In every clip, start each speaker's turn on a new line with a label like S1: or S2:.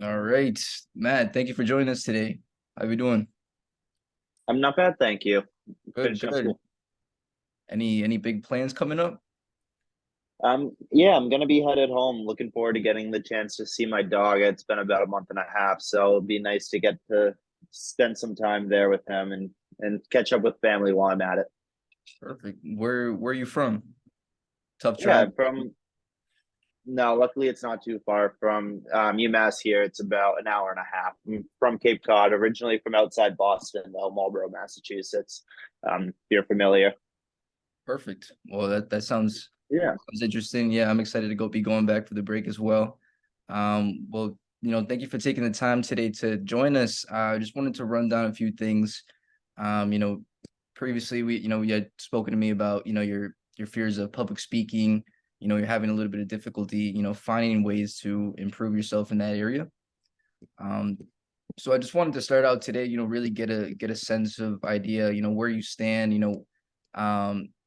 S1: All right, Matt, thank you for joining us today. How you doing?
S2: I'm not bad, thank you.
S1: Good,
S2: Finishing up
S1: good.
S2: school.
S1: Any big plans coming up?
S2: Yeah, I'm gonna be headed home. Looking forward to getting the chance to see my dog. It's been about a month and a half, so it'll be nice to get to spend some time there with him and catch up with family while I'm at it.
S1: Perfect. Where are you from? Tough
S2: Yeah,
S1: drive.
S2: from no, luckily it's not too far from UMass here. It's about an hour and a half. I'm from Cape Cod, originally from outside Boston, though, Marlborough, Massachusetts. If you're familiar.
S1: Perfect. Well, that
S2: Yeah.
S1: sounds interesting. Yeah, I'm excited to be going back for the break as well. Well, thank you for taking the time today to join us. I just wanted to run down a few things. Um, you know, Previously we had spoken to me about, your fears of public speaking. You're having a little bit of difficulty, finding ways to improve yourself in that area. Um, so I just wanted to start out today, really get a sense of idea, where you stand,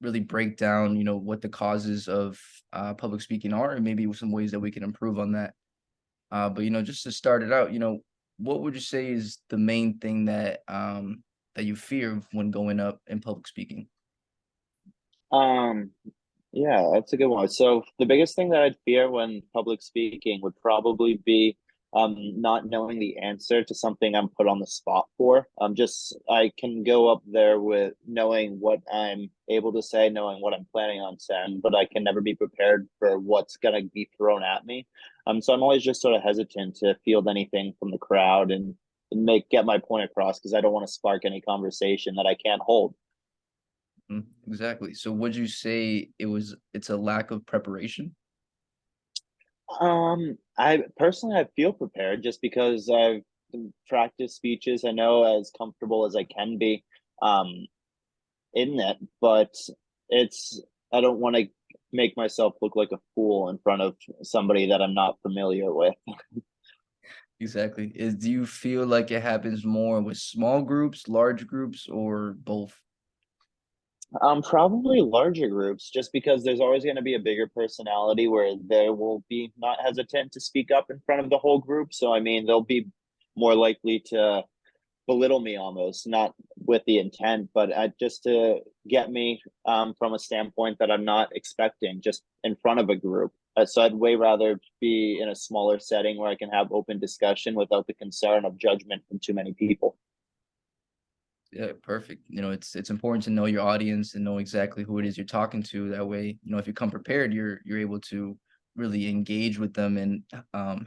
S1: really break down, what the causes of public speaking are, and maybe some ways that we can improve on that. But just to start it out, what would you say is the main thing that you fear when going up in public speaking?
S2: Um, Yeah, that's a good one. So the biggest thing that I'd fear when public speaking would probably be not knowing the answer to something I'm put on the spot for. Just I can go up there with knowing what I'm able to say, knowing what I'm planning on saying, but I can never be prepared for what's gonna be thrown at me. So I'm always just sort of hesitant to field anything from the crowd and get my point across because I don't want to spark any conversation that I can't hold.
S1: Exactly. So would you say it's a lack of preparation?
S2: I personally I feel prepared just because I've practiced speeches. I know as comfortable as I can be um in it, but it's I don't want to make myself look like a fool in front of somebody that I'm not familiar with.
S1: Exactly. Do you feel like it happens more with small groups, large groups, or both?
S2: Probably larger groups, just because there's always going to be a bigger personality where they will be not hesitant to speak up in front of the whole group. So I mean, they'll be more likely to belittle me almost, not with the intent, but just to get me from a standpoint that I'm not expecting, just in front of a group. So I'd way rather be in a smaller setting where I can have open discussion without the concern of judgment from too many people.
S1: Yeah, perfect. It's important to know your audience and know exactly who it is you're talking to. That way, if you come prepared, you're able to really engage with them and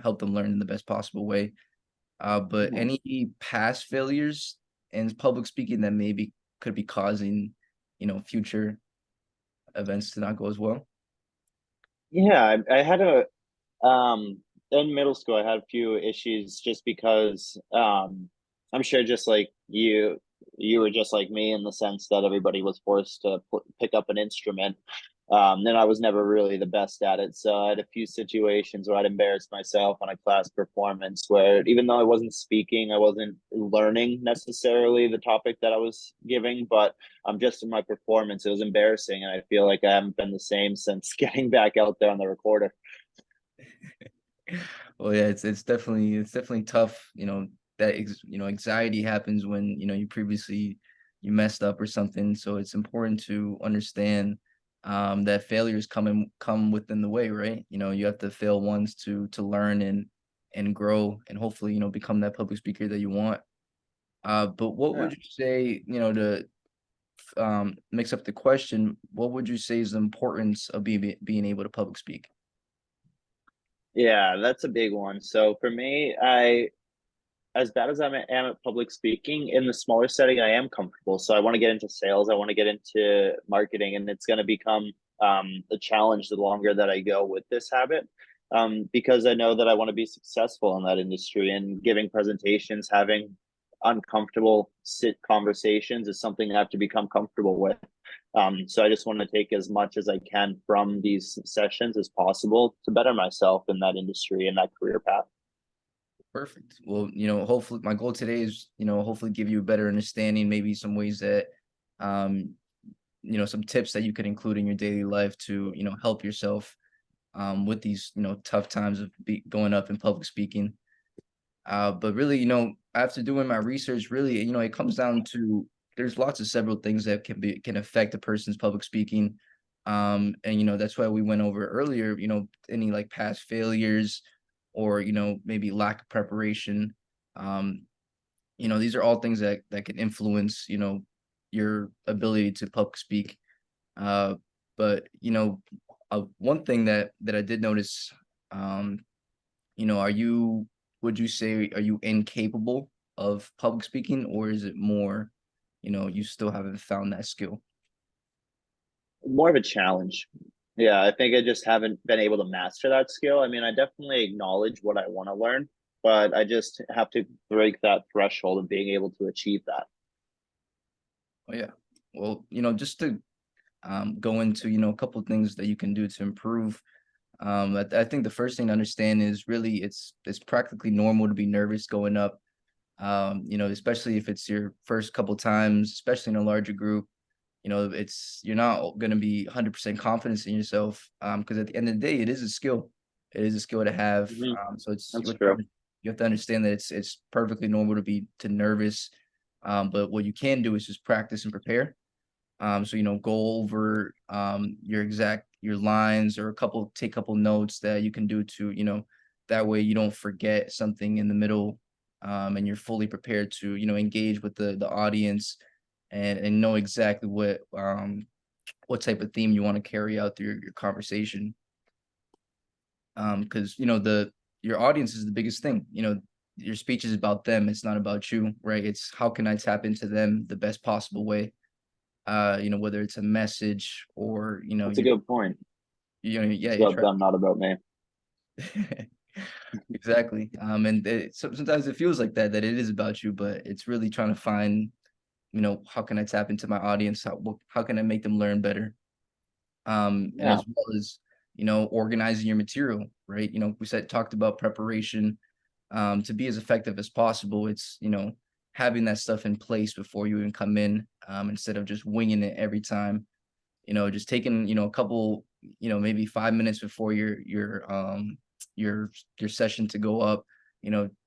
S1: help them learn in the best possible way. But
S2: Mhm.
S1: any past failures in public speaking that maybe could be causing, future events to not go as well?
S2: Yeah, I had a in middle school I had a few issues just because I'm sure just like you were just like me in the sense that everybody was forced to pick up an instrument. And I was never really the best at it. So I had a few situations where I'd embarrass myself on a class performance where even though I wasn't speaking, I wasn't learning necessarily the topic that I was giving, but just in my performance, it was embarrassing. And I feel like I haven't been the same since getting back out there on the recorder.
S1: Well, yeah, it's definitely tough. That anxiety happens when you messed up or something. So it's important to understand that failures come within the way, right? You have to fail once to learn and grow and hopefully become that public speaker that you want. But what
S2: Yeah.
S1: would you say, to mix up the question? What would you say is the importance of being able to public speak?
S2: Yeah, that's a big one. So for me, I as bad as am at public speaking, in the smaller setting, I am comfortable. So I want to get into sales, I want to get into marketing, and it's going to become a challenge the longer that I go with this habit. Because I know that I want to be successful in that industry and giving presentations, having uncomfortable sit conversations is something I have to become comfortable with. So I just want to take as much as I can from these sessions as possible to better myself in that industry and that career path.
S1: Perfect. Well, hopefully my goal today is, hopefully give you a better understanding, maybe some ways that, um, some tips that you could include in your daily life to, help yourself with these, tough times of going up in public speaking. But really, after doing my research, really, it comes down to there's lots of several things that can affect a person's public speaking. And that's why we went over earlier, any like past failures or maybe lack of preparation. Um, these are all things that can influence, your ability to public speak. Uh, but one thing that I did notice, um, are you would you say are you incapable of public speaking, or is it more, you still haven't found that skill?
S2: More of a challenge. Yeah, I think I just haven't been able to master that skill. I mean, I definitely acknowledge what I want to learn, but I just have to break that threshold of being able to achieve that.
S1: Oh yeah. Well, just to go into, a couple of things that you can do to improve. I think the first thing to understand is really it's practically normal to be nervous going up. Especially if it's your first couple times, especially in a larger group. You're not going to be 100% confidence in yourself, because at the end of the day, it is a skill. It is a skill to have.
S2: Hmm.
S1: So
S2: That's true.
S1: you have to understand that it's perfectly normal to be nervous. But what you can do is just practice and prepare. So go over your lines, or take a couple notes that you can do to, that way you don't forget something in the middle, and you're fully prepared to, engage with the audience, and know exactly what type of theme you want to carry out through your conversation. Because the your audience is the biggest thing. Your speech is about them. It's not about you, right? It's how can I tap into them the best possible way, whether it's a message or,
S2: That's a good point.
S1: yeah,
S2: It's
S1: you're
S2: about
S1: trying.
S2: them, not about me.
S1: Exactly. And sometimes it feels like that it is about you, but it's really trying to find, how can I tap into my audience? How can I make them learn better? And
S2: Yeah,
S1: as well as, organizing your material, right? We talked about preparation, to be as effective as possible. It's, having that stuff in place before you even come in, instead of just winging it every time. Just taking, a couple, maybe 5 minutes before your session to go up,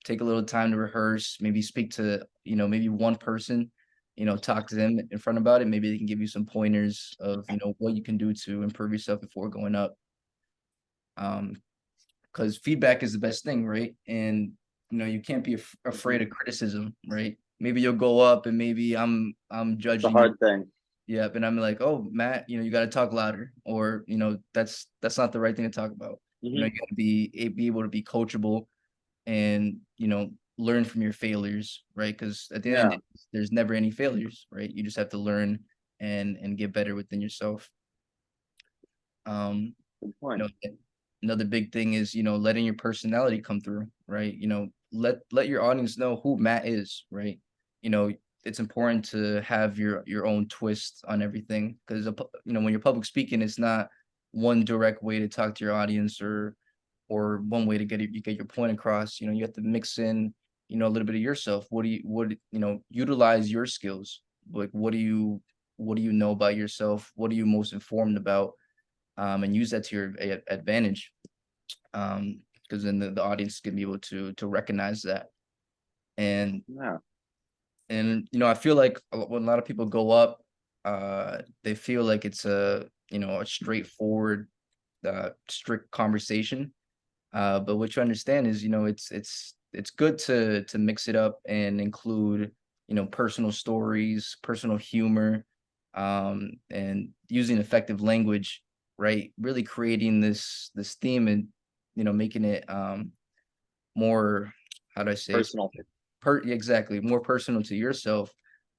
S1: take a little time to rehearse, maybe speak to, maybe one person, talk to them in front about it. Maybe they can give you some pointers of, what you can do to improve yourself before going up. Um, because feedback is the best thing, right? And you can't be afraid of criticism, right? Maybe you'll go up and maybe I'm
S2: it's a
S1: judging you.
S2: hard thing.
S1: Yep, and I'm like, "Oh, Matt, you got to talk louder," or that's not the right thing to talk about. You
S2: Hmm.
S1: got to be able to be coachable, and learn from your failures, right? Because at the end of the
S2: Yeah,
S1: day, there's never any failures, right? You just have to learn and get better within yourself. Um,
S2: good
S1: you
S2: point.
S1: know, another big thing is, letting your personality come through, right? Let your audience know who Matt is, right? You know, it's important to have your own twist on everything, because when you're public speaking, it's not one direct way to talk to your audience, or one way to get your point across. You have to mix in, a little bit of yourself. Utilize your skills. Like, what do you know about yourself? What are you most informed about? And use that to your advantage. Because then the audience can be able to recognize that. And
S2: Yeah,
S1: I feel like when a lot of people go up, they feel like it's a straightforward, strict conversation. But what you understand is, it's good to mix it up and include, personal stories, personal humor, and using effective language, right? Really creating this theme, and making it more, how do I say,
S2: personal.
S1: exactly, more personal to yourself,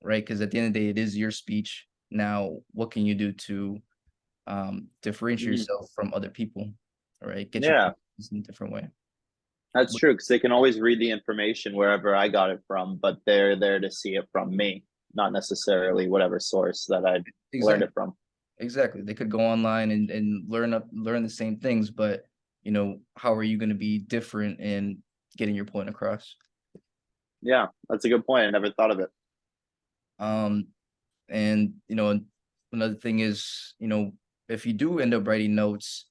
S1: right? Because at the end of the day, it is your speech. Now, what can you do to differentiate
S2: Hmm.
S1: yourself from other people, right? Get your
S2: Yeah,
S1: point in a different way.
S2: that's true because they can always read the information wherever I got it from, but they're there to see it from me, not necessarily whatever source that I learned
S1: Exactly.
S2: it from.
S1: Exactly. They could go online and learn the same things, but how are you going to be different in getting your point across?
S2: Yeah, that's a good point. I never thought of it.
S1: Um, and another thing is, if you do end up writing notes,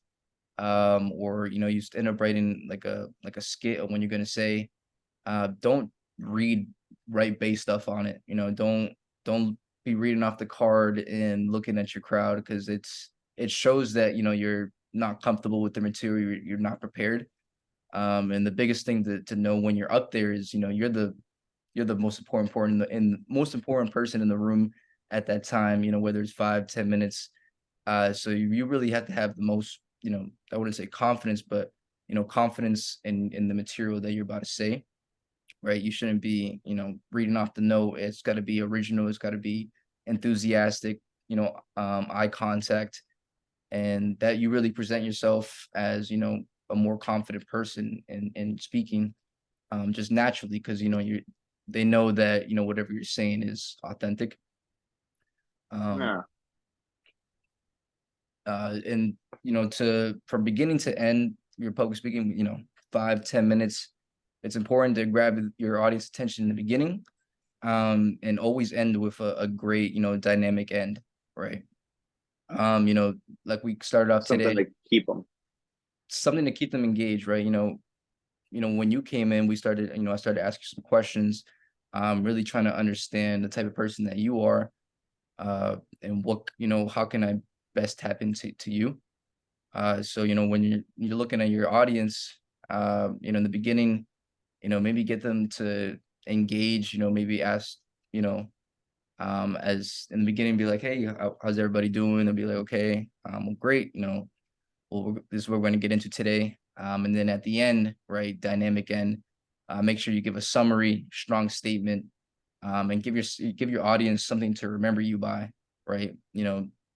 S1: or you end up writing like a skit of when you're going to say, don't write base stuff on it. Don't be reading off the card and looking at your crowd, because it shows that you're not comfortable with the material, you're not prepared. And the biggest thing to know when you're up there is you're the most important and most important person in the room at that time, whether it's 5-10 minutes. So you really have to have the most, I wouldn't say confidence, but confidence in the material that you're about to say, right? You shouldn't be, reading off the note. It's got to be original. It's got to be enthusiastic, eye contact, and that you really present yourself as, a more confident person in speaking, just naturally, because, they know that, whatever you're saying is authentic. Um,
S2: Yeah.
S1: and, from beginning to end, your public speaking, 5-10 minutes, it's important to grab your audience attention in the beginning, and always end with a great, dynamic end, right? Like we started off
S2: Something
S1: today,
S2: to keep them.
S1: something to keep them engaged, right? When you came in, I started asking some questions, really trying to understand the type of person that you are, and how can I best tap into you? So, when you're looking at your audience, in the beginning, maybe get them to engage, maybe ask, as in the beginning, be like, hey, how's everybody doing? They'll be like, okay, well, great, well, this is what we're going to get into today. And then at the end, right, dynamic end, make sure you give a summary, strong statement, and give your audience something to remember you by, right?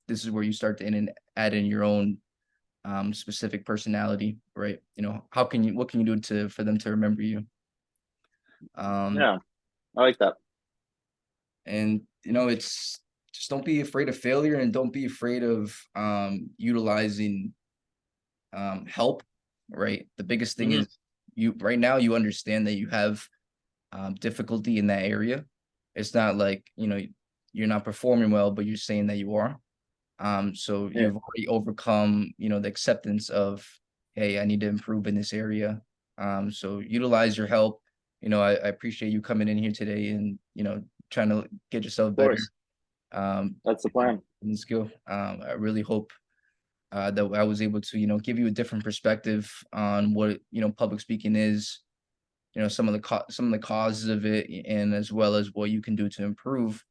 S1: This is where you start to add in your own specific personality, right? What can you do for them to remember you? Um,
S2: Yeah, I like that.
S1: and it's just, don't be afraid of failure, and don't be afraid of utilizing help, right? The biggest thing
S2: Hmm.
S1: is, you right now you understand that you have difficulty in that area. It's not like, you're not performing well, but you're saying that you are. So
S2: Yeah,
S1: you've already overcome, the acceptance of, hey, I need to improve in this area. So utilize your help. I appreciate you coming in here today and, trying to get yourself
S2: of
S1: better,
S2: course.
S1: um,
S2: That's the plan.
S1: in the skill. I really hope that I was able to, give you a different perspective on what, public speaking is, some of the causes of it, and as well as what you can do to improve.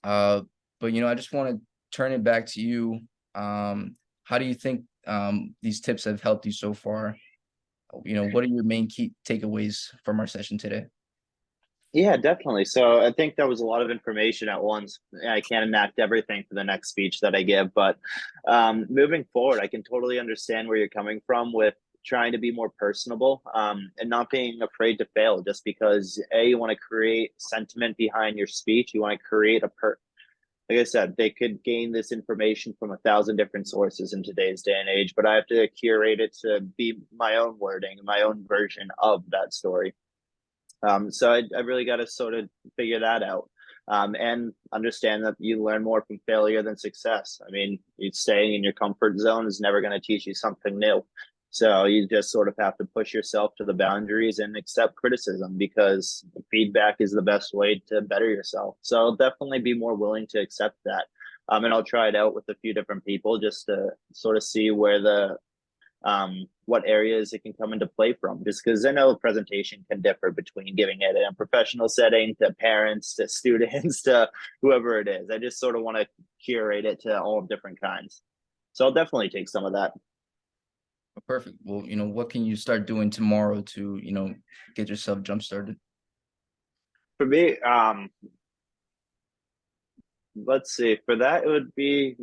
S1: Uh, but I just want to turn it back to you. How do you think these tips have helped you so far? What are your main key takeaways from our session today?
S2: Yeah, definitely. So I think that was a lot of information at once. I can't enact everything for the next speech that I give, but moving forward, I can totally understand where you're coming from with trying to be more personable, and not being afraid to fail just because you want to create sentiment behind your speech. You want to create like I said, they could gain this information from 1,000 different sources in today's day and age, but I have to curate it to be my own wording, my own version of that story. So I really got to sort of figure that out, and understand that you learn more from failure than success. I mean, you staying in your comfort zone is never going to teach you something new. So you just sort of have to push yourself to the boundaries and accept criticism, because feedback is the best way to better yourself. So I'll definitely be more willing to accept that. And I'll try it out with a few different people just to sort of see where what areas it can come into play from, just because I know presentation can differ between giving it in a professional setting to parents to students to whoever it is. I just sort of want to curate it to all different kinds, so I'll definitely take some of that.
S1: Perfect. Well, what can you start doing tomorrow to, get yourself jump started?
S2: For me, let's see, for that it would be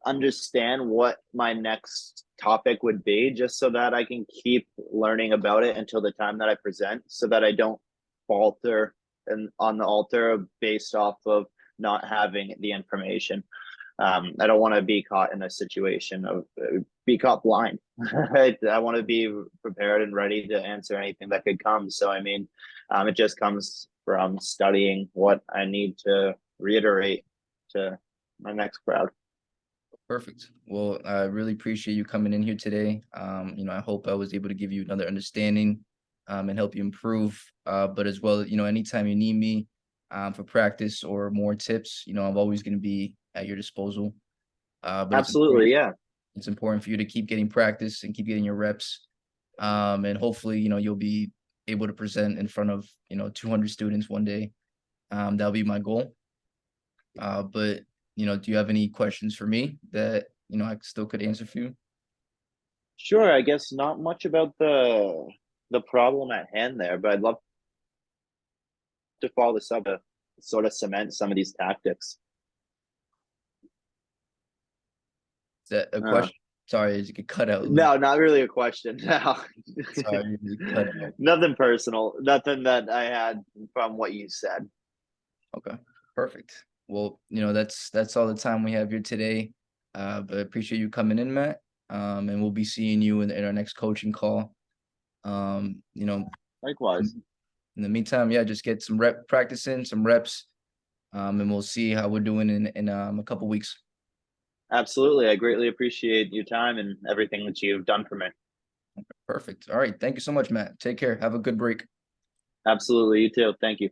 S2: understand what my next topic would be, just so that I can keep learning about it until the time that I present, so that I don't falter and on the altar based off of not having the information. I don't want to be caught in a situation of be caught blind. I want to be prepared and ready to answer anything that could come. So I mean, it just comes from studying what I need to reiterate to my next crowd.
S1: Perfect. Well, I really appreciate you coming in here today. I hope I was able to give you another understanding and help you improve. But as well, anytime you need me for practice or more tips, I'm always going to be at your disposal. But
S2: Absolutely, yeah.
S1: it's important for you to keep getting practice and keep getting your reps. And hopefully, you'll be able to present in front of, 200 students one day. That'll be my goal. But, do you have any questions for me that, I still could answer for you?
S2: Sure, I guess not much about the problem at hand there, but I'd love to follow this up to sort of cement some of these tactics.
S1: Is that a
S2: Uh,
S1: question? Sorry, as you get cut out a little.
S2: no, not really a question. No.
S1: Sorry, you cut out.
S2: Nothing personal. Nothing that I had from what you said.
S1: Okay, perfect. Well, that's all the time we have here today. But I appreciate you coming in, Matt. And we'll be seeing you in our next coaching call. Um, you know,
S2: Likewise.
S1: in the meantime, yeah, just get some practice in, some reps, and we'll see how we're doing in a couple weeks.
S2: Absolutely. I greatly appreciate your time and everything that you've done for me.
S1: Perfect. All right. Thank you so much, Matt. Take care. Have a good break.
S2: Absolutely. You too. Thank you.